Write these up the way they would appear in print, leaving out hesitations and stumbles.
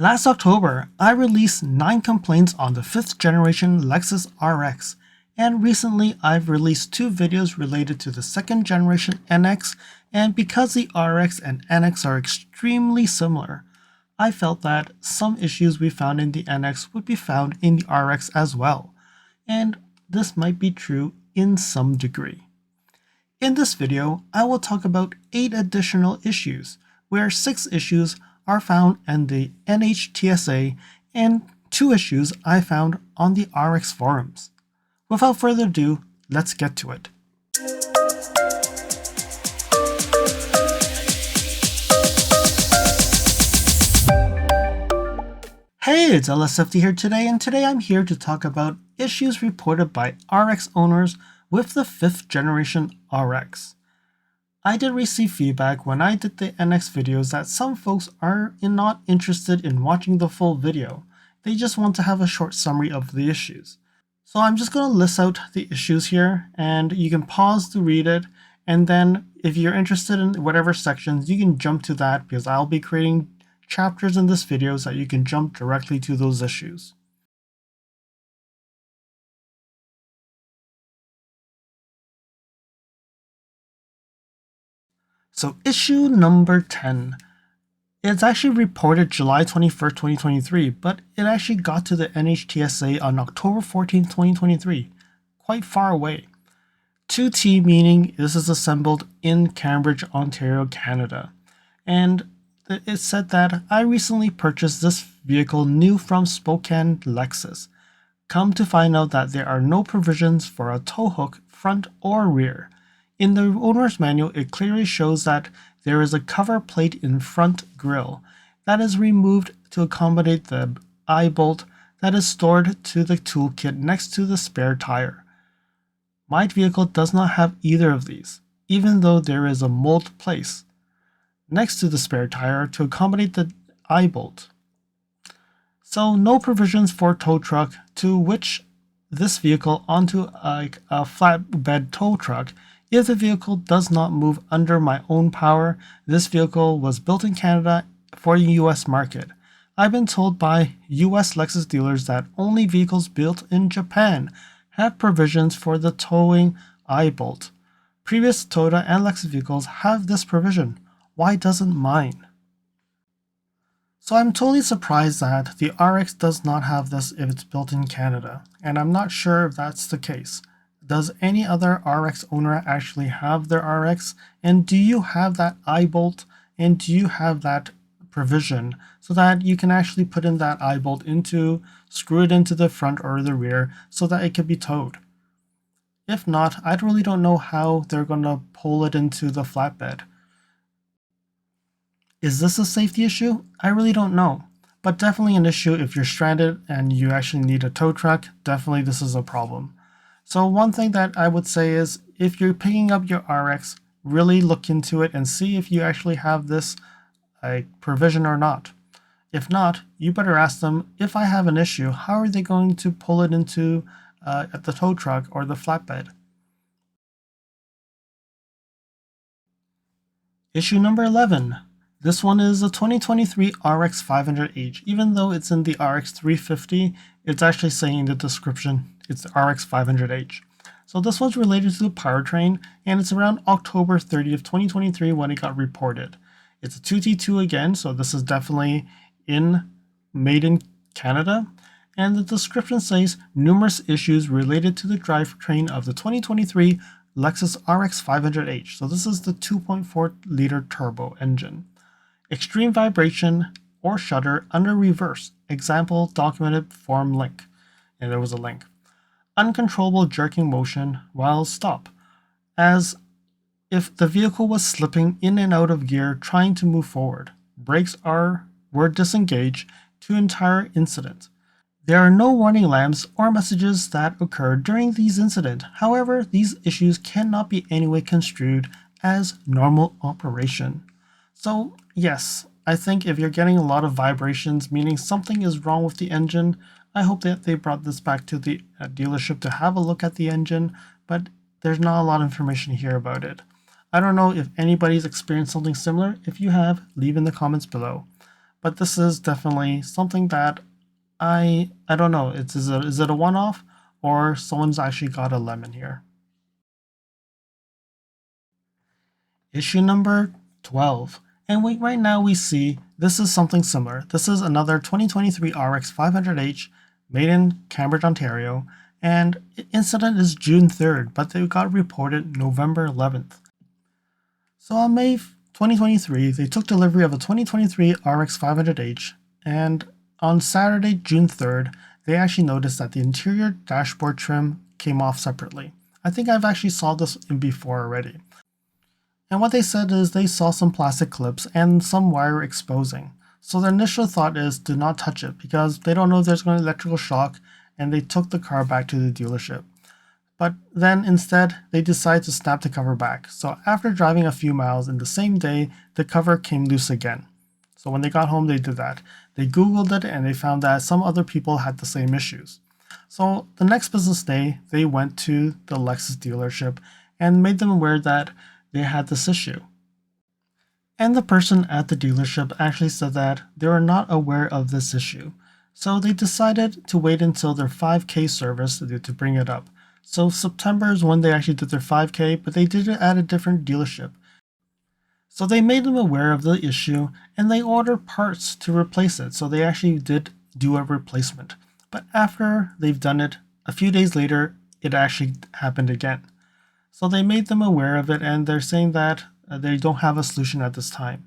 Last October, I released 9 complaints on the 5th generation Lexus RX, and recently I've released 2 videos related to the 2nd generation NX, and because the RX and NX are extremely similar, I felt that some issues we found in the NX would be found in the RX as well, and this might be true in some degree. In this video, I will talk about 8 additional issues, where 6 issues are found in the NHTSA and 2 issues I found on the RX forums. Without further ado, let's get to it. Hey, it's LS50 here today, and today I'm here to talk about issues reported by RX owners with the 5th generation RX. I did receive feedback when I did the NX videos that some folks are not interested in watching the full video. They just want to have a short summary of the issues. So I'm just going to list out the issues here, and you can pause to read it, and then if you're interested in whatever sections, you can jump to that because I'll be creating chapters in this video so that you can jump directly to those issues. So issue number 10. It's actually reported July 21st, 2023, but it actually got to the NHTSA on October 14th, 2023, quite far away. 2T meaning this is assembled in Cambridge, Ontario, Canada. And it said that I recently purchased this vehicle new from Spokane Lexus. Come to find out that there are no provisions for a tow hook front or rear. In the owner's manual, it clearly shows that there is a cover plate in front grille that is removed to accommodate the eye bolt that is stored to the toolkit next to the spare tire. My vehicle does not have either of these, even though there is a mold place next to the spare tire to accommodate the eye bolt. So no provisions for tow truck, to which this vehicle onto a flatbed tow truck. If the vehicle does not move under my own power, this vehicle was built in Canada for the US market. I've been told by US Lexus dealers that only vehicles built in Japan have provisions for the towing eye bolt. Previous Toyota and Lexus vehicles have this provision. Why doesn't mine? So I'm totally surprised that the RX does not have this if it's built in Canada, and I'm not sure if that's the case. Does any other RX owner actually have their RX? And do you have that eye bolt? And do you have that provision so that you can actually put in that eye bolt screw it into the front or the rear so that it can be towed? If not, I really don't know how they're going to pull it into the flatbed. Is this a safety issue? I really don't know. But definitely an issue if you're stranded and you actually need a tow truck. Definitely this is a problem. So one thing that I would say is if you're picking up your RX, really look into it and see if you actually have this provision or not. If not, you better ask them, if I have an issue, how are they going to pull it into at the tow truck or the flatbed? Issue number 11. This one is a 2023 RX 500H. Even though it's in the RX 350, it's actually saying in the description it's the RX 500H. So this one's related to the powertrain, and it's around October 30th, 2023 when it got reported. It's a 2T2 again, so this is definitely made in Canada. And the description says numerous issues related to the drivetrain of the 2023 Lexus RX 500H. So this is the 2.4 liter turbo engine. Extreme vibration or shudder under reverse. Example documented form link. And there was a link. Uncontrollable jerking motion while stop, as if the vehicle was slipping in and out of gear trying to move forward. Brakes were disengaged to entire incident. There are no warning lamps or messages that occurred during these incidents. However, these issues cannot be anyway construed as normal operation. So yes, I think if you're getting a lot of vibrations, meaning something is wrong with the engine, I hope that they brought this back to the dealership to have a look at the engine, but there's not a lot of information here about it. I don't know if anybody's experienced something similar. If you have, leave in the comments below. but this is definitely something that I don't know. Is it a one-off or someone's actually got a lemon here? Issue number 12. And right now we see this is something similar. This is another 2023 RX 500H made in Cambridge, Ontario, and incident is June 3rd, but they got reported November 11th. So on May 2023, they took delivery of a 2023 RX 500H, and on Saturday, June 3rd, they actually noticed that the interior dashboard trim came off separately. I think I've actually saw this in before already. And what they said is they saw some plastic clips and some wire exposing. So their initial thought is do not touch it because they don't know if there's going to be electrical shock, and they took the car back to the dealership. But then instead, they decided to snap the cover back. So after driving a few miles in the same day, the cover came loose again. So when they got home, they did that. They Googled it and they found that some other people had the same issues. So the next business day, they went to the Lexus dealership and made them aware that they had this issue. And the person at the dealership actually said that they were not aware of this issue. So they decided to wait until their 5K service to bring it up. So September is when they actually did their 5K, but they did it at a different dealership. So they made them aware of the issue and they ordered parts to replace it. So they actually did do a replacement. But after they've done it, a few days later, it actually happened again. So they made them aware of it and they're saying that they don't have a solution at this time.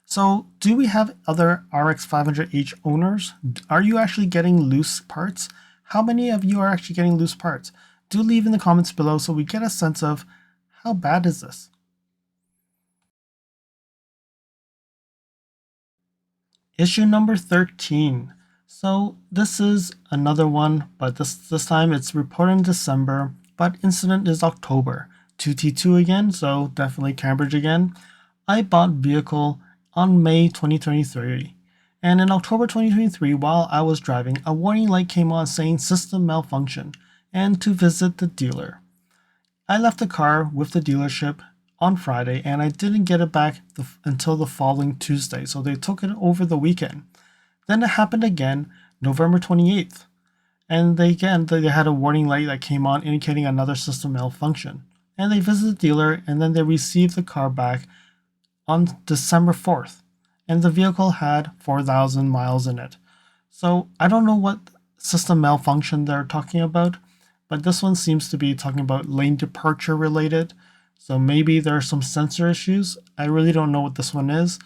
So do we have other RX 500H owners? Are you actually getting loose parts? How many of you are actually getting loose parts? Do leave in the comments below so we get a sense of how bad is this? Issue number 13. So this is another one, but this time it's reported in December, but incident is October. 2T2 again, so definitely Cambridge again. I bought vehicle on May 2023. And in October 2023, while I was driving, a warning light came on saying system malfunction and to visit the dealer. I left the car with the dealership on Friday and I didn't get it back until the following Tuesday, so they took it over the weekend. Then it happened again November 28th, and they had a warning light that came on indicating another system malfunction. And they visited the dealer and then they received the car back on December 4th, and the vehicle had 4,000 miles in it. So I don't know what system malfunction they're talking about, but this one seems to be talking about lane departure related. So maybe there are some sensor issues. I really don't know what this one is.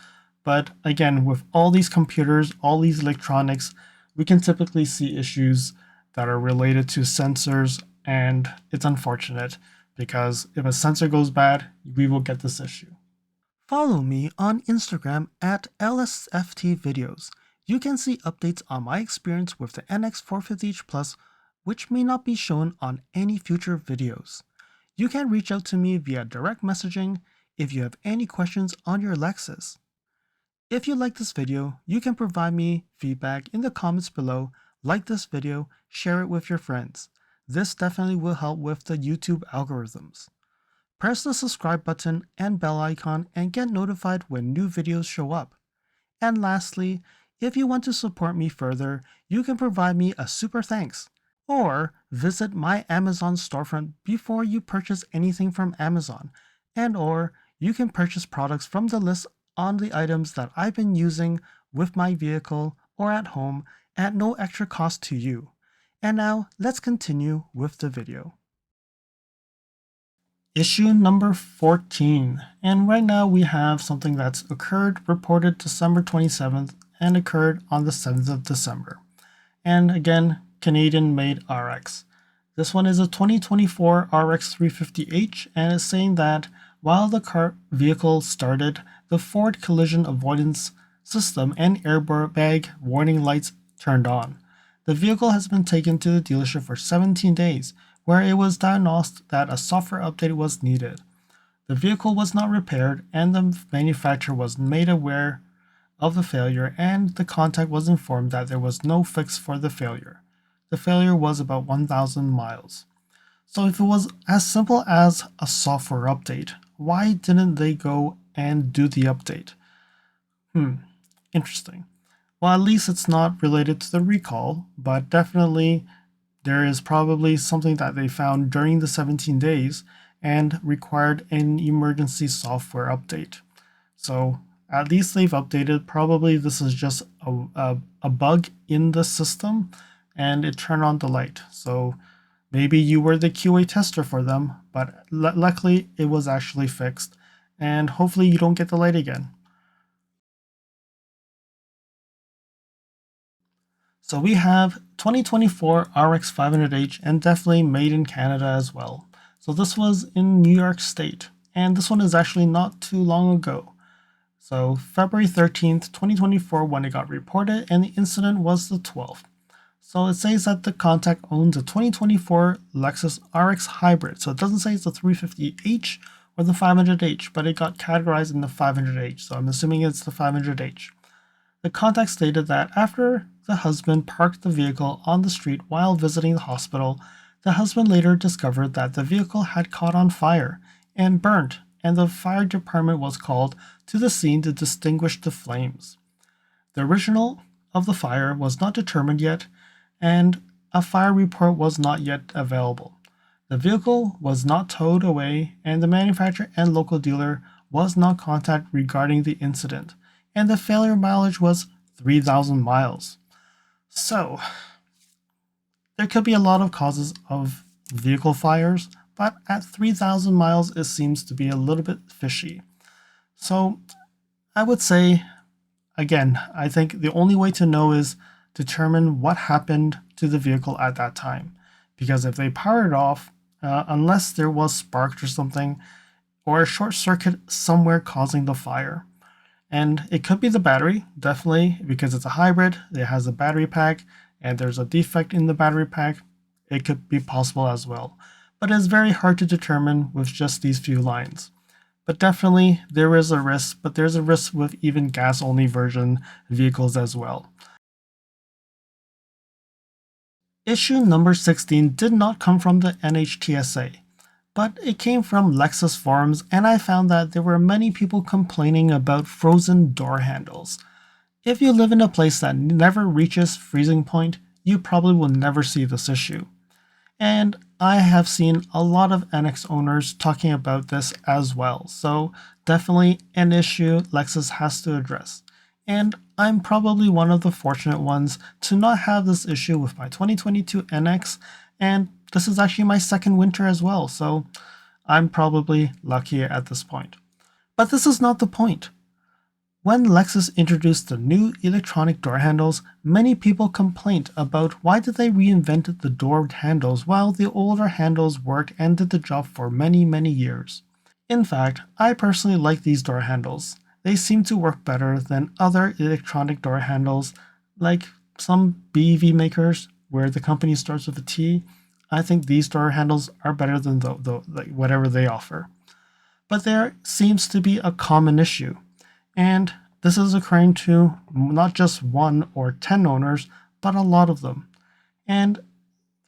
But again, with all these computers, all these electronics, we can typically see issues that are related to sensors, and it's unfortunate because if a sensor goes bad, we will get this issue. Follow me on Instagram at LSFT Videos. You can see updates on my experience with the NX 450H Plus, which may not be shown on any future videos. You can reach out to me via direct messaging if you have any questions on your Lexus. If you like this video, you can provide me feedback in the comments below, like this video, share it with your friends. This definitely will help with the YouTube algorithms. Press the subscribe button and bell icon and get notified when new videos show up. And lastly, if you want to support me further, you can provide me a super thanks, or visit my Amazon storefront before you purchase anything from Amazon, or you can purchase products from the list on the items that I've been using with my vehicle or at home at no extra cost to you. And now let's continue with the video. Issue number 14, and right now we have something that's occurred, reported December 27th, and occurred on the 7th of December. And again, Canadian made RX. This one is a 2024 RX 350H, and it's saying that while the vehicle started, the forward collision avoidance system and airbag warning lights turned on. The vehicle has been taken to the dealership for 17 days, where it was diagnosed that a software update was needed. The vehicle was not repaired and the manufacturer was made aware of the failure, and the contact was informed that there was no fix for the failure. The failure was about 1,000 miles. So if it was as simple as a software update, why didn't they go and do the update? Interesting. Well, at least it's not related to the recall, but definitely there is probably something that they found during the 17 days and required an emergency software update. So at least they've updated. Probably this is just a bug in the system and it turned on the light. So maybe you were the QA tester for them, but luckily it was actually fixed. And hopefully you don't get the light again. So we have 2024 RX 500H and definitely made in Canada as well. So this was in New York State, and this one is actually not too long ago. So February 13th, 2024 when it got reported, and the incident was the 12th. So it says that the contact owns a 2024 Lexus RX hybrid. So it doesn't say it's the 350H or the 500H, but it got categorized in the 500H. So I'm assuming it's the 500H. The contact stated that after the husband parked the vehicle on the street while visiting the hospital, the husband later discovered that the vehicle had caught on fire and burnt, and the fire department was called to the scene to extinguish the flames. The original of the fire was not determined yet, and a fire report was not yet available. The vehicle was not towed away, and the manufacturer and local dealer was not contacted regarding the incident, and the failure mileage was 3,000 miles. So, there could be a lot of causes of vehicle fires, but at 3,000 miles, it seems to be a little bit fishy. So, I would say, again, I think the only way to know is determine what happened to the vehicle at that time. Because if they powered it off, unless there was sparks or something, or a short circuit somewhere causing the fire. And it could be the battery, definitely, because it's a hybrid, it has a battery pack, and there's a defect in the battery pack. It could be possible as well. But it's very hard to determine with just these few lines. But definitely, there is a risk, but there's a risk with even gas-only version vehicles as well. Issue number 16 did not come from the NHTSA, but it came from Lexus forums, and I found that there were many people complaining about frozen door handles. If you live in a place that never reaches freezing point, you probably will never see this issue. And I have seen a lot of NX owners talking about this as well, so definitely an issue Lexus has to address. And I'm probably one of the fortunate ones to not have this issue with my 2022 NX, and this is actually my second winter as well, so I'm probably lucky at this point. But this is not the point. When Lexus introduced the new electronic door handles, many people complained about why did they reinvent the door handles while the older handles worked and did the job for many years. In fact, I personally like these door handles. They seem to work better than other electronic door handles like some BEV makers where the company starts with a T. I think these door handles are better than whatever they offer. But there seems to be a common issue. And this is occurring to not just 1 or 10 owners, but a lot of them. And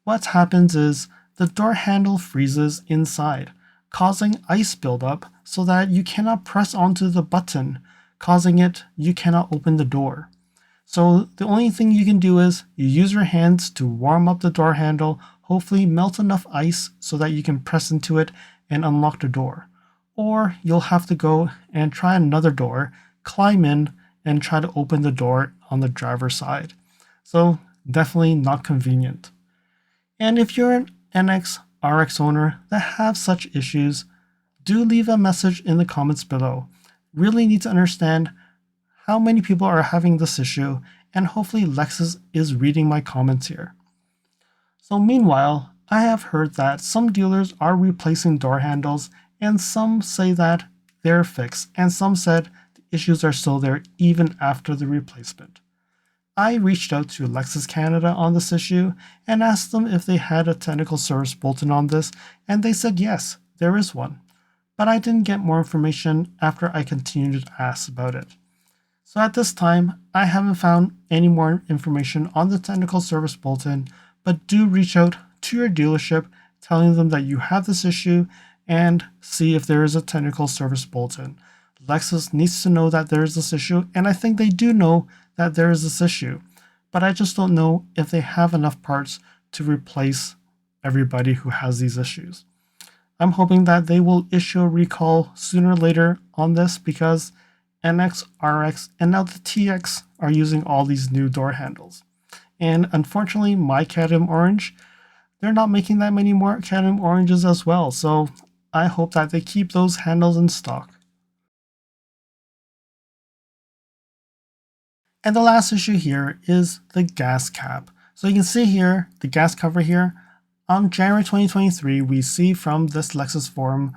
what happens is the door handle freezes inside, causing ice buildup so that you cannot press onto the button, causing you cannot open the door. So the only thing you can do is you use your hands to warm up the door handle, hopefully melt enough ice so that you can press into it and unlock the door. Or you'll have to go and try another door, climb in, and try to open the door on the driver's side. So definitely not convenient. And if you're an NX RX owner that have such issues, do leave a message in the comments below. Really need to understand how many people are having this issue, and hopefully Lexus is reading my comments here. So meanwhile, I have heard that some dealers are replacing door handles, and some say that they're fixed, and some said the issues are still there even after the replacement. I reached out to Lexus Canada on this issue and asked them if they had a technical service bulletin on this, and they said yes, there is one. But I didn't get more information after I continued to ask about it. So at this time, I haven't found any more information on the technical service bulletin, but do reach out to your dealership telling them that you have this issue and see if there is a technical service bulletin. Lexus needs to know that there is this issue, and I think they do know that there is this issue, but I just don't know if they have enough parts to replace everybody who has these issues. I'm hoping that they will issue a recall sooner or later on this, because NX, RX, and now the TX are using all these new door handles. And unfortunately, my cadmium orange, they're not making that many more cadmium oranges as well, so I hope that they keep those handles in stock. And the last issue here is the gas cap. So you can see here, the gas cover here, on January 2023, we see from this Lexus forum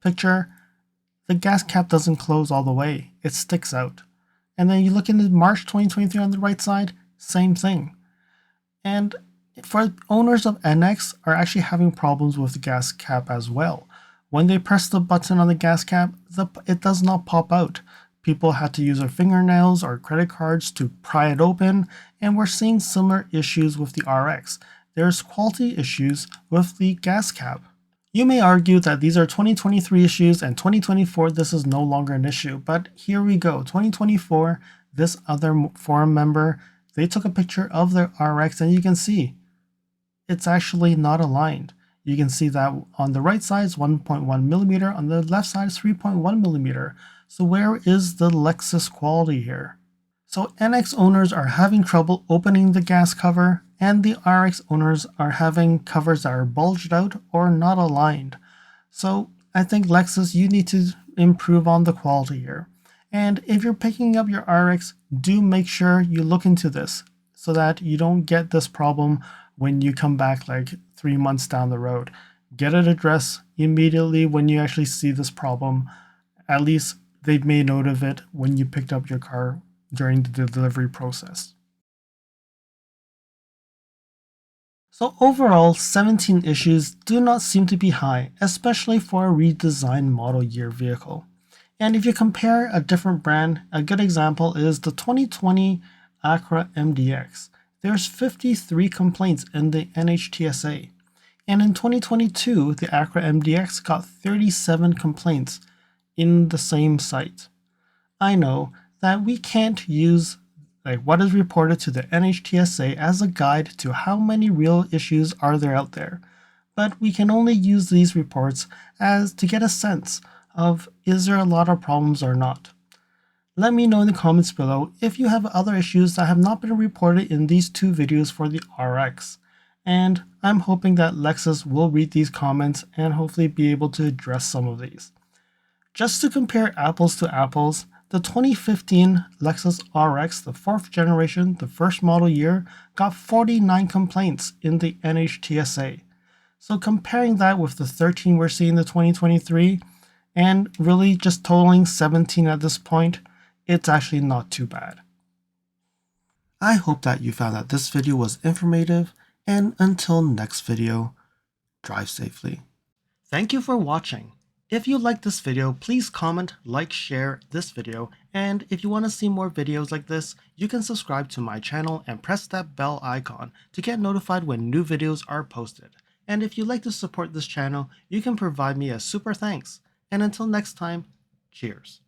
picture, the gas cap doesn't close all the way, it sticks out. And then you look into March 2023 on the right side, same thing. And for owners of NX are actually having problems with the gas cap as well. When they press the button on the gas cap, it does not pop out. People had to use their fingernails or credit cards to pry it open, and we're seeing similar issues with the RX. There's quality issues with the gas cap. You may argue that these are 2023 issues and 2024 this is no longer an issue, but here we go. 2024, this other forum member, they took a picture of their RX and you can see it's actually not aligned. You can see that on the right side is 1.1 millimeter, on the left side is 3.1 millimeter. So where is the Lexus quality here? So NX owners are having trouble opening the gas cover, and the RX owners are having covers that are bulged out or not aligned. So I think Lexus, you need to improve on the quality here. And if you're picking up your RX, do make sure you look into this so that you don't get this problem when you come back like 3 months down the road. Get it addressed immediately when you actually see this problem. At least they've made note of it when you picked up your car during the delivery process. So overall, 17 issues do not seem to be high, especially for a redesigned model year vehicle. And if you compare a different brand, a good example is the 2020 Acura MDX. There's 53 complaints in the NHTSA. And in 2022, the Acura MDX got 37 complaints in the same site. I know that we can't use what is reported to the NHTSA as a guide to how many real issues are there out there, but we can only use these reports as to get a sense of is there a lot of problems or not. Let me know in the comments below if you have other issues that have not been reported in these 2 videos for the RX. And I'm hoping that Lexus will read these comments and hopefully be able to address some of these. Just to compare apples to apples, the 2015 Lexus RX, the 4th generation, the first model year, got 49 complaints in the NHTSA. So comparing that with the 13 we're seeing in the 2023, and really just totaling 17 at this point, it's actually not too bad. I hope that you found that this video was informative, and until next video, drive safely. Thank you for watching. If you liked this video, please comment, like, share this video, and if you want to see more videos like this, you can subscribe to my channel and press that bell icon to get notified when new videos are posted. And if you'd like to support this channel, you can provide me a super thanks. And until next time, cheers.